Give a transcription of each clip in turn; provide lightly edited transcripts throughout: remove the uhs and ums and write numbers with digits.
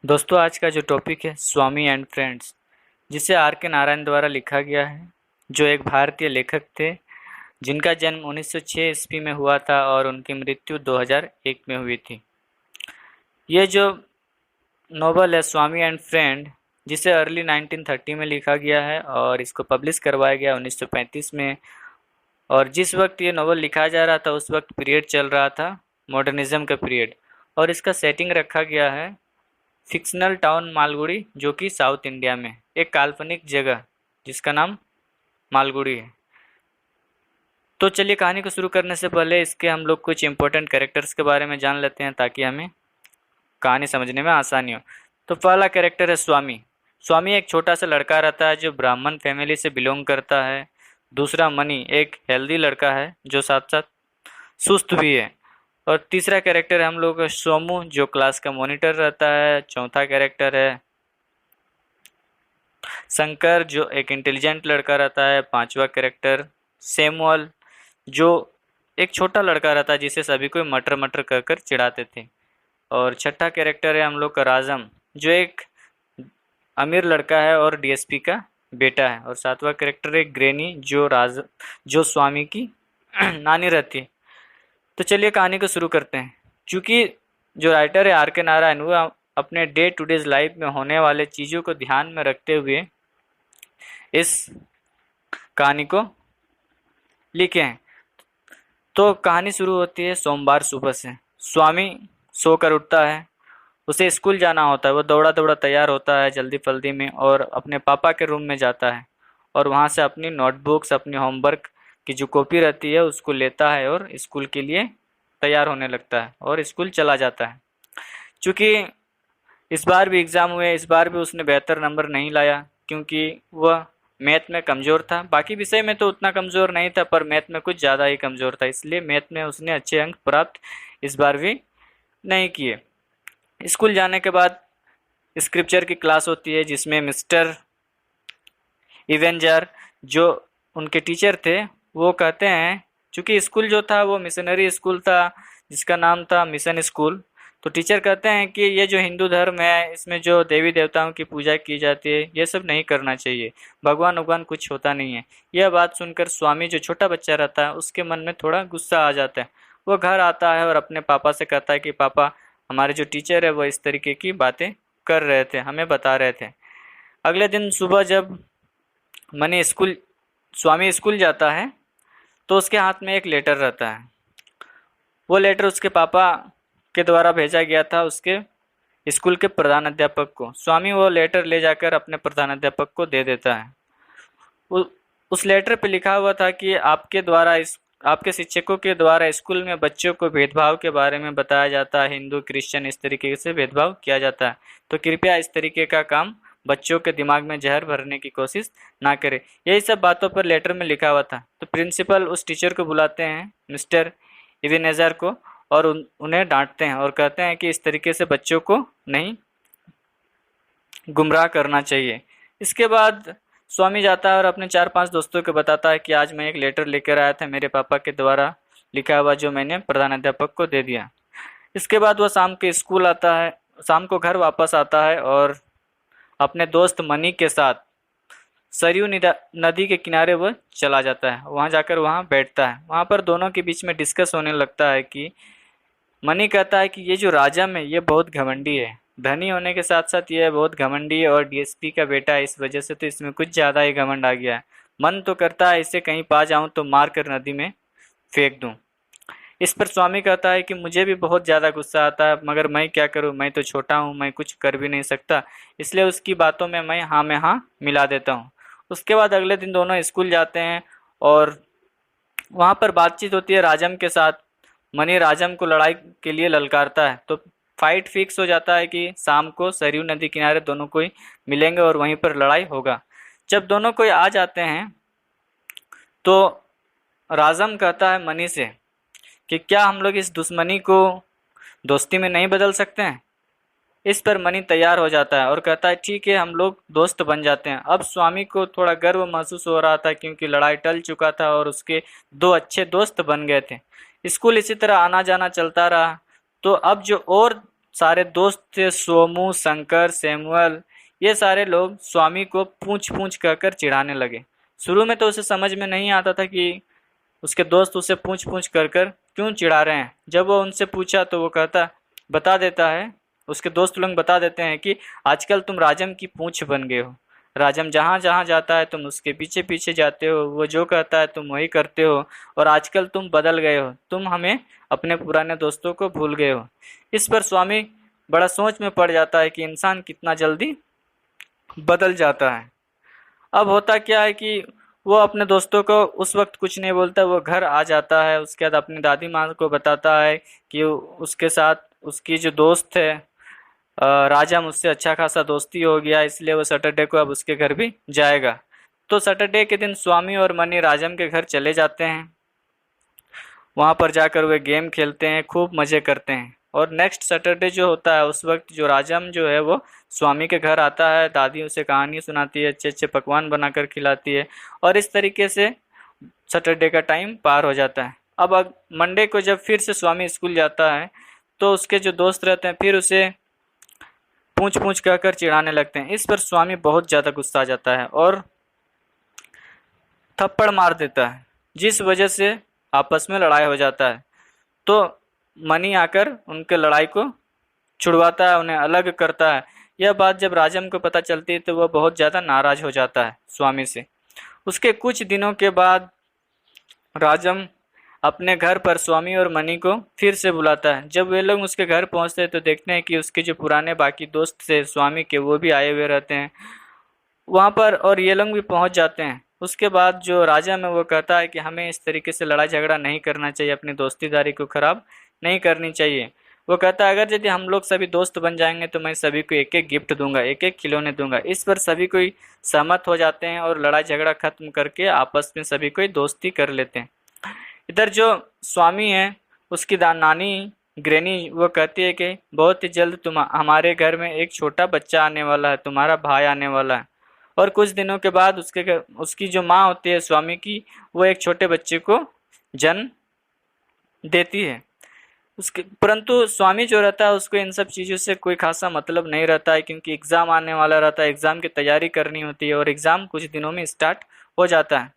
दोस्तों, आज का जो टॉपिक है स्वामी एंड फ्रेंड्स, जिसे आर के नारायण द्वारा लिखा गया है, जो एक भारतीय लेखक थे जिनका जन्म 1906 ईस्वी में हुआ था और उनकी मृत्यु 2001 में हुई थी। ये जो नोवेल है स्वामी एंड फ्रेंड, जिसे अर्ली 1930 में लिखा गया है और इसको पब्लिश करवाया गया 1935 में। और जिस वक्त ये नोवेल लिखा जा रहा था उस वक्त पीरियड चल रहा था मॉडर्निज्म का पीरियड, और इसका सेटिंग रखा गया है फिक्शनल टाउन मालगुड़ी, जो कि साउथ इंडिया में एक काल्पनिक जगह जिसका नाम मालगुड़ी है। तो चलिए, कहानी को शुरू करने से पहले इसके हम लोग कुछ इंपॉर्टेंट कैरेक्टर्स के बारे में जान लेते हैं ताकि हमें कहानी समझने में आसानी हो। तो पहला कैरेक्टर है स्वामी। स्वामी एक छोटा सा लड़का रहता है जो ब्राह्मण फैमिली से बिलोंग करता है। दूसरा मनी, एक हेल्दी लड़का है जो साथ साथ सुस्त भी है। और तीसरा कैरेक्टर है हम लोग का सोमू, जो क्लास का मॉनिटर रहता है। चौथा कैरेक्टर है शंकर, जो एक इंटेलिजेंट लड़का रहता है। पांचवा कैरेक्टर सैमुअल, जो एक छोटा लड़का रहता है जिसे सभी कोई मटर मटर कर कर चिढ़ाते थे। और छठा कैरेक्टर है हम लोग का राजम, जो एक अमीर लड़का है और डीएसपी का बेटा है। और सातवां कैरेक्टर है ग्रेनी, जो स्वामी की नानी रहती है। तो चलिए कहानी को शुरू करते हैं। क्योंकि जो राइटर है आर के नारायण, वो अपने डे टू डेज लाइफ में होने वाले चीज़ों को ध्यान में रखते हुए इस कहानी को लिखे हैं। तो कहानी शुरू होती है सोमवार सुबह से। स्वामी सोकर उठता है, उसे स्कूल जाना होता है। वो दौड़ा दौड़ा तैयार होता है जल्दी फल्दी में और अपने पापा के रूम में जाता है और वहाँ से अपनी नोटबुक्स, अपनी होमवर्क की जो कॉपी रहती है उसको लेता है और स्कूल के लिए तैयार होने लगता है और स्कूल चला जाता है। चूँकि इस बार भी एग्ज़ाम हुए, इस बार भी उसने बेहतर नंबर नहीं लाया क्योंकि वह मैथ में कमज़ोर था। बाकी विषय में तो उतना कमज़ोर नहीं था, पर मैथ में कुछ ज़्यादा ही कमज़ोर था, इसलिए मैथ में उसने अच्छे अंक प्राप्त इस बार भी नहीं किए। स्कूल जाने के बाद स्क्रिप्चर की क्लास होती है जिसमें मिस्टर इवेंजर, जो उनके टीचर थे, वो कहते हैं, चूँकि स्कूल जो था वो मिशनरी स्कूल था जिसका नाम था मिशन स्कूल। तो टीचर कहते हैं कि ये जो हिंदू धर्म है इसमें जो देवी देवताओं की पूजा की जाती है ये सब नहीं करना चाहिए, भगवान भगवान कुछ होता नहीं है। यह बात सुनकर स्वामी, जो छोटा बच्चा रहता है, उसके मन में थोड़ा गुस्सा आ जाता है। वो घर आता है और अपने पापा से कहता है कि पापा, हमारे जो टीचर है वो इस तरीके की बातें कर रहे थे, हमें बता रहे थे। अगले दिन सुबह जब मनी स्कूल स्वामी स्कूल जाता है तो उसके हाथ में एक लेटर रहता है। वो लेटर उसके पापा के द्वारा भेजा गया था उसके स्कूल के प्रधान अध्यापक को। स्वामी वो लेटर ले जाकर अपने प्रधान अध्यापक को दे देता है। उस लेटर पे लिखा हुआ था कि आपके शिक्षकों के द्वारा स्कूल में बच्चों को भेदभाव के बारे में बताया जाता है, हिंदू क्रिश्चियन इस तरीके से भेदभाव किया जाता है, तो कृपया इस तरीके का काम बच्चों के दिमाग में जहर भरने की कोशिश ना करें। यही सब बातों पर लेटर में लिखा हुआ था। तो प्रिंसिपल उस टीचर को बुलाते हैं, मिस्टर इवेनेजर को, और उन्हें डांटते हैं और कहते हैं कि इस तरीके से बच्चों को नहीं गुमराह करना चाहिए। इसके बाद स्वामी जाता है और अपने 4-5 दोस्तों को बताता है कि आज मैं एक लेटर लेकर आया था मेरे पापा के द्वारा लिखा हुआ, जो मैंने प्रधान अध्यापक को दे दिया। इसके बाद वह शाम को घर वापस आता है और अपने दोस्त मनी के साथ सरयू नदी के किनारे वह चला जाता है। वहाँ जाकर वहाँ बैठता है। वहाँ पर दोनों के बीच में डिस्कस होने लगता है कि मनी कहता है कि ये जो राजम है ये बहुत घमंडी है, धनी होने के साथ साथ ये बहुत घमंडी है और डीएसपी का बेटा है, इस वजह से तो इसमें कुछ ज़्यादा ही घमंड आ गया है। मन तो करता है इसे कहीं पा जाऊं तो मार कर नदी में फेंक दूं। इस पर स्वामी कहता है कि मुझे भी बहुत ज़्यादा गुस्सा आता है, मगर मैं क्या करूं, मैं तो छोटा हूं, मैं कुछ कर भी नहीं सकता, इसलिए उसकी बातों में मैं हाँ मिला देता हूँ। उसके बाद अगले दिन दोनों स्कूल जाते हैं और वहाँ पर बातचीत होती है राजम के साथ। मनी राजम को लड़ाई के लिए ललकारता है, तो फाइट फिक्स हो जाता है कि शाम को सरयू नदी किनारे दोनों कोई मिलेंगे और वहीं पर लड़ाई होगा। जब दोनों कोई आ जाते हैं तो राजम कहता है मनी से कि क्या हम लोग इस दुश्मनी को दोस्ती में नहीं बदल सकते हैं। इस पर मनी तैयार हो जाता है और कहता है ठीक है, हम लोग दोस्त बन जाते हैं। अब स्वामी को थोड़ा गर्व महसूस हो रहा था क्योंकि लड़ाई टल चुका था और उसके 2 अच्छे दोस्त बन गए थे। स्कूल इसी तरह आना जाना चलता रहा। तो अब जो और सारे दोस्त थे, सोमू, शंकर, सैमुअल, ये सारे लोग स्वामी को पूछ पूछ कहकर चिढ़ाने लगे। शुरू में तो उसे समझ में नहीं आता था कि उसके दोस्त उसे पूछ पूछ कर कर क्यों चिढ़ा रहे हैं। जब वो उनसे पूछा तो वो बता देता है, उसके दोस्त लोग बता देते हैं कि आजकल तुम राजम की पूंछ बन गए हो। राजम जहाँ जहाँ जाता है तुम उसके पीछे पीछे जाते हो, वो जो कहता है तुम वही करते हो, और आजकल तुम बदल गए हो, तुम हमें अपने पुराने दोस्तों को भूल गए हो। इस पर स्वामी बड़ा सोच में पड़ जाता है कि इंसान कितना जल्दी बदल जाता है। अब होता क्या है कि वो अपने दोस्तों को उस वक्त कुछ नहीं बोलता, वो घर आ जाता है। उसके बाद अपनी दादी माँ को बताता है कि उसके साथ उसकी जो दोस्त है राजा, मुझसे अच्छा खासा दोस्ती हो गया, इसलिए वो सैटरडे को अब उसके घर भी जाएगा। तो सैटरडे के दिन स्वामी और मनी राजम के घर चले जाते हैं। वहाँ पर जाकर वे गेम खेलते हैं, खूब मज़े करते हैं। और नेक्स्ट सैटरडे जो होता है उस वक्त जो राजम जो है वो स्वामी के घर आता है, दादी उसे कहानी सुनाती है, अच्छे अच्छे पकवान बनाकर खिलाती है, और इस तरीके से सैटरडे का टाइम पार हो जाता है। अब मंडे को जब फिर से स्वामी स्कूल जाता है तो उसके जो दोस्त रहते हैं फिर उसे पूछ पूछ कहकर चिढ़ाने लगते हैं। इस पर स्वामी बहुत ज़्यादा गुस्सा आ जाता है और थप्पड़ मार देता है, जिस वजह से आपस में लड़ाई हो जाता है। तो मनी आकर उनके लड़ाई को छुड़वाता है, उन्हें अलग करता है। यह बात जब राजम को पता चलती है तो वह बहुत ज़्यादा नाराज हो जाता है स्वामी से। उसके कुछ दिनों के बाद राजम अपने घर पर स्वामी और मनी को फिर से बुलाता है। जब वे लोग उसके घर पहुंचते हैं तो देखते हैं कि उसके जो पुराने बाकी दोस्त थे स्वामी के, वो भी आए हुए रहते हैं वहाँ पर, और ये लोग भी पहुंच जाते हैं। उसके बाद जो राजा में वो कहता है कि हमें इस तरीके से लड़ाई झगड़ा नहीं करना चाहिए, अपनी दोस्तीदारी को ख़राब नहीं करनी चाहिए। वो कहता है अगर यदि हम लोग सभी दोस्त बन जाएंगे तो मैं सभी को एक एक गिफ्ट दूंगा, एक एक खिलौने दूंगा। इस पर सभी कोई सहमत हो जाते हैं और लड़ाई झगड़ा खत्म करके आपस में सभी कोई दोस्ती कर लेते हैं। इधर जो स्वामी है उसकी नानी ग्रैनी वो कहती है कि बहुत ही जल्द तुम हमारे घर में एक छोटा बच्चा आने वाला है, तुम्हारा भाई आने वाला है। और कुछ दिनों के बाद उसकी जो माँ होती है स्वामी की, वो एक छोटे बच्चे को जन्म देती है। उसके परंतु स्वामी जो रहता है उसको इन सब चीज़ों से कोई खासा मतलब नहीं रहता है, क्योंकि एग्ज़ाम आने वाला रहता है, एग्ज़ाम की तैयारी करनी होती है और एग्ज़ाम कुछ दिनों में स्टार्ट हो जाता है।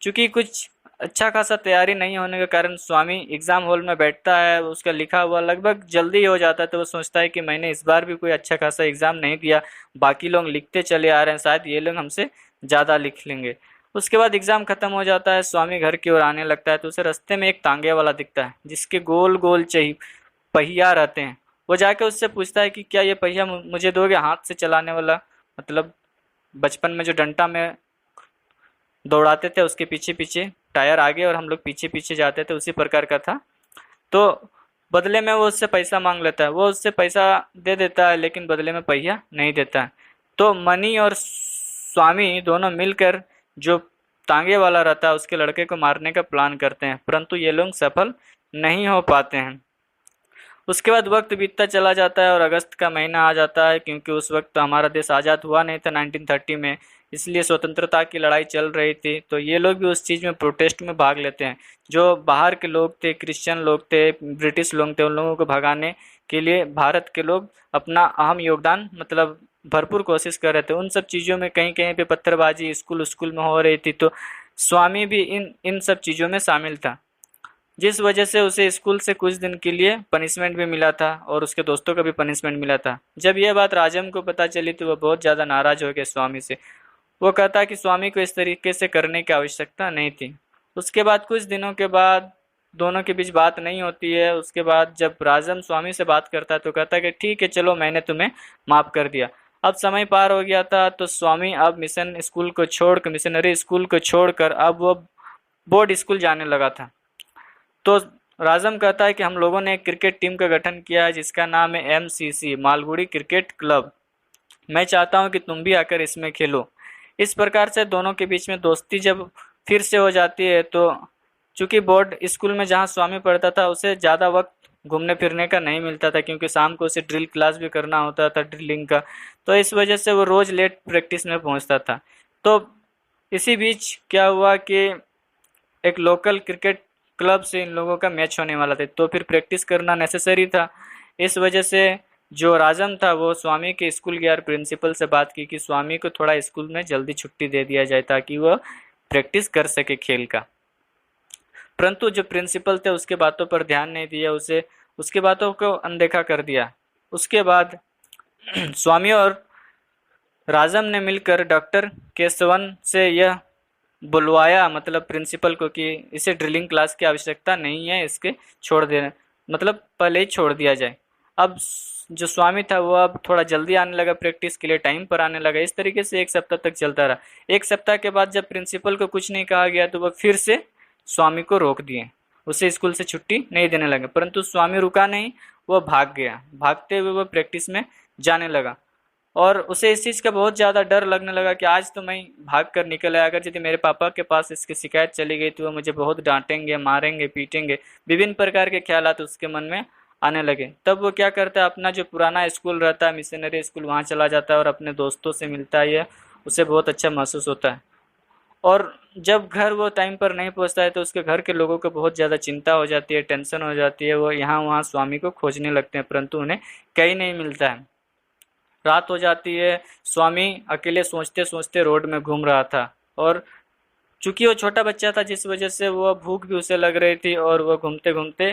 चूँकि कुछ अच्छा खासा तैयारी नहीं होने के कारण स्वामी एग्ज़ाम हॉल में बैठता है, उसका लिखा हुआ लगभग जल्दी हो जाता है, तो वो सोचता है कि मैंने इस बार भी कोई अच्छा खासा एग्ज़ाम नहीं दिया, बाकी लोग लिखते चले आ रहे हैं, शायद ये लोग हमसे ज़्यादा लिख लेंगे। उसके बाद एग्ज़ाम ख़त्म हो जाता है, स्वामी घर की ओर आने लगता है तो उसे रास्ते में एक तांगे वाला दिखता है जिसके गोल गोल पहिया रहते हैं। वो जाके उससे पूछता है कि क्या ये पहिया मुझे दोगे, हाथ से चलाने वाला, मतलब बचपन में जो डंडा में दौड़ाते थे उसके पीछे पीछे टायर आगे और हम लोग पीछे पीछे जाते थे, उसी प्रकार का था। तो बदले में वो उससे पैसा मांग लेता है, वो उससे पैसा दे देता है लेकिन बदले में पहिया नहीं देता है। तो मनी और स्वामी दोनों मिलकर जो तांगे वाला रहता है उसके लड़के को मारने का प्लान करते हैं, परंतु ये लोग सफल नहीं हो पाते हैं। उसके बाद वक्त बीतता चला जाता है और अगस्त का महीना आ जाता है, क्योंकि उस वक्त हमारा देश आज़ाद हुआ नहीं था 1930 में, इसलिए स्वतंत्रता की लड़ाई चल रही थी। तो ये लोग भी उस चीज़ में प्रोटेस्ट में भाग लेते हैं। जो बाहर के लोग थे, क्रिश्चियन लोग थे, ब्रिटिश लोग थे, उन लोगों को भगाने के लिए भारत के लोग अपना अहम योगदान मतलब भरपूर कोशिश कर रहे थे। उन सब चीज़ों में कहीं कहीं पे पत्थरबाजी स्कूल में हो रही थी, तो स्वामी भी इन सब चीज़ों में शामिल था, जिस वजह से उसे स्कूल से कुछ दिन के लिए पनिशमेंट भी मिला था और उसके दोस्तों का भी पनिशमेंट मिला था। जब यह बात राजम को पता चली तो वह बहुत ज़्यादा नाराज़ हो गया स्वामी से। वो कहता कि स्वामी को इस तरीके से करने की आवश्यकता नहीं थी। उसके बाद कुछ दिनों के बाद दोनों के बीच बात नहीं होती है। उसके बाद जब राजम स्वामी से बात करता है तो कहता है कि ठीक है चलो, मैंने तुम्हें माफ़ कर दिया। अब समय पार हो गया था तो स्वामी अब मिशनरी स्कूल को छोड़कर अब वो बोर्ड स्कूल जाने लगा था। तो राजम कहता है कि हम लोगों ने एक क्रिकेट टीम का गठन किया है जिसका नाम है MCC, मालगुड़ी क्रिकेट क्लब। मैं चाहता हूं कि तुम भी आकर इसमें खेलो। इस प्रकार से दोनों के बीच में दोस्ती जब फिर से हो जाती है, तो चूँकि बोर्ड स्कूल में जहां स्वामी पढ़ता था उसे ज़्यादा वक्त घूमने फिरने का नहीं मिलता था, क्योंकि शाम को उसे ड्रिल क्लास भी करना होता था, ड्रिलिंग का, तो इस वजह से वो रोज़ लेट प्रैक्टिस में पहुंचता था। तो इसी बीच क्या हुआ कि एक लोकल क्रिकेट क्लब से इन लोगों का मैच होने वाला था, तो फिर प्रैक्टिस करना नेसेसरी था। इस वजह से जो राजम था वो स्वामी के स्कूल गया और प्रिंसिपल से बात की कि स्वामी को थोड़ा स्कूल में जल्दी छुट्टी दे दिया जाए ताकि वह प्रैक्टिस कर सके खेल का। परंतु जो प्रिंसिपल थे उसके बातों पर ध्यान नहीं दिया, उसे उसके बातों को अनदेखा कर दिया। उसके बाद स्वामी और राजम ने मिलकर डॉक्टर केशवन से यह बुलवाया, मतलब प्रिंसिपल को, कि इसे ड्रिलिंग क्लास की आवश्यकता नहीं है, इसके छोड़ देना, मतलब पहले ही छोड़ दिया जाए। अब जो स्वामी था वो अब थोड़ा जल्दी आने लगा, प्रैक्टिस के लिए टाइम पर आने लगा। इस तरीके से एक सप्ताह तक चलता रहा। एक सप्ताह के बाद जब प्रिंसिपल को कुछ नहीं कहा गया तो वह फिर से स्वामी को रोक दिए, उसे स्कूल से छुट्टी नहीं देने लगे। परंतु स्वामी रुका नहीं, वह भाग गया। भागते हुए वह प्रैक्टिस में जाने लगा और उसे इस चीज़ का बहुत ज़्यादा डर लगने लगा कि आज तो मैं भाग कर निकल आया, अगर यदि मेरे पापा के पास इसकी शिकायत चली गई तो वो मुझे बहुत डांटेंगे, मारेंगे, पीटेंगे। विभिन्न प्रकार के ख्यालात उसके मन में आने लगे। तब वो क्या करता है, अपना जो पुराना स्कूल रहता है, मिशनरी स्कूल, वहाँ चला जाता है और अपने दोस्तों से मिलता है। उसे बहुत अच्छा महसूस होता है। और जब घर वो टाइम पर नहीं पहुंचता है तो उसके घर के लोगों को बहुत ज़्यादा चिंता हो जाती है, टेंशन हो जाती है। वो यहाँ वहाँ स्वामी को खोजने लगते हैं, परंतु उन्हें कहीं नहीं मिलता है। रात हो जाती है, स्वामी अकेले सोचते सोचते रोड में घूम रहा था और चूंकि वो छोटा बच्चा था जिस वजह से वो भूख भी उसे लग रही थी और वह घूमते घूमते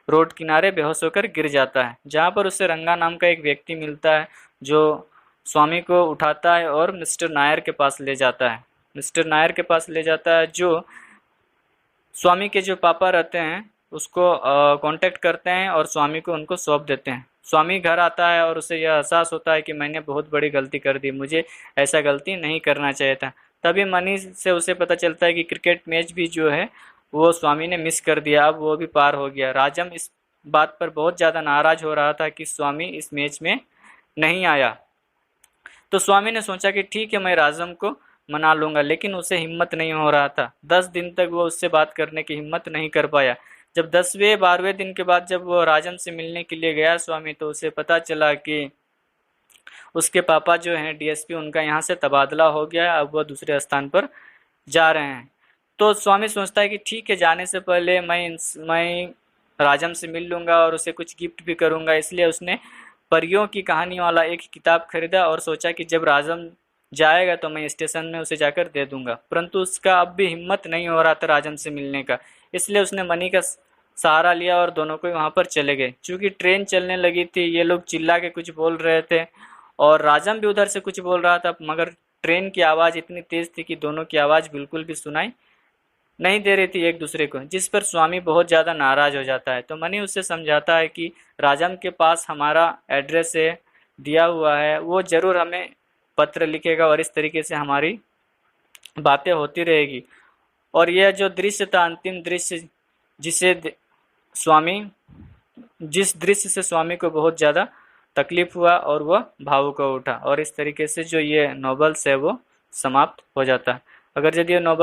रोड किनारे बेहोश होकर गिर जाता है, जहाँ पर उसे रंगा नाम का एक व्यक्ति मिलता है जो स्वामी को उठाता है और मिस्टर नायर के पास ले जाता है। मिस्टर नायर के पास ले जाता है, जो स्वामी के जो पापा रहते हैं उसको कांटेक्ट करते हैं और स्वामी को उनको सौंप देते हैं। स्वामी घर आता है और उसे यह एहसास होता है कि मैंने बहुत बड़ी गलती कर दी, मुझे ऐसा गलती नहीं करना चाहिए था। तभी मनी से उसे पता चलता है कि क्रिकेट मैच भी जो है वो स्वामी ने मिस कर दिया, अब वो भी पार हो गया। राजम इस बात पर बहुत ज़्यादा नाराज हो रहा था कि स्वामी इस मैच में नहीं आया। तो स्वामी ने सोचा कि ठीक है, मैं राजम को मना लूंगा, लेकिन उसे हिम्मत नहीं हो रहा था। 10 दिन तक वो उससे बात करने की हिम्मत नहीं कर पाया। जब 10वें 12वें दिन के बाद जब वो राजम से मिलने के लिए गया स्वामी, तो उसे पता चला कि उसके पापा जो हैं डीएसपी, उनका यहाँ से तबादला हो गया, अब वह दूसरे स्थान पर जा रहे हैं। तो स्वामी सोचता है कि ठीक है, जाने से पहले मैं राजम से मिल लूँगा और उसे कुछ गिफ्ट भी करूँगा। इसलिए उसने परियों की कहानी वाला एक किताब खरीदा और सोचा कि जब राजम जाएगा तो मैं स्टेशन में उसे जाकर दे दूंगा। परंतु उसका अब भी हिम्मत नहीं हो रहा था राजम से मिलने का, इसलिए उसने मनी का सहारा लिया और दोनों को वहाँ पर चले गए। चूँकि ट्रेन चलने लगी थी, ये लोग चिल्ला के कुछ बोल रहे थे और राजम भी उधर से कुछ बोल रहा था, मगर ट्रेन की आवाज़ इतनी तेज़ थी कि दोनों की आवाज़ बिल्कुल भी सुनाई नहीं दे रही थी एक दूसरे को, जिस पर स्वामी बहुत ज़्यादा नाराज़ हो जाता है। तो मनी उससे समझाता है कि राजम के पास हमारा एड्रेस है, दिया हुआ है, वो ज़रूर हमें पत्र लिखेगा और इस तरीके से हमारी बातें होती रहेगी। और यह जो दृश्य था, अंतिम दृश्य, स्वामी जिस दृश्य से स्वामी को बहुत ज़्यादा तकलीफ हुआ और वह भावुक हो उठा, और इस तरीके से जो ये नॉवेल्स है वो समाप्त हो जाता है। अगर यदि ये नॉवेल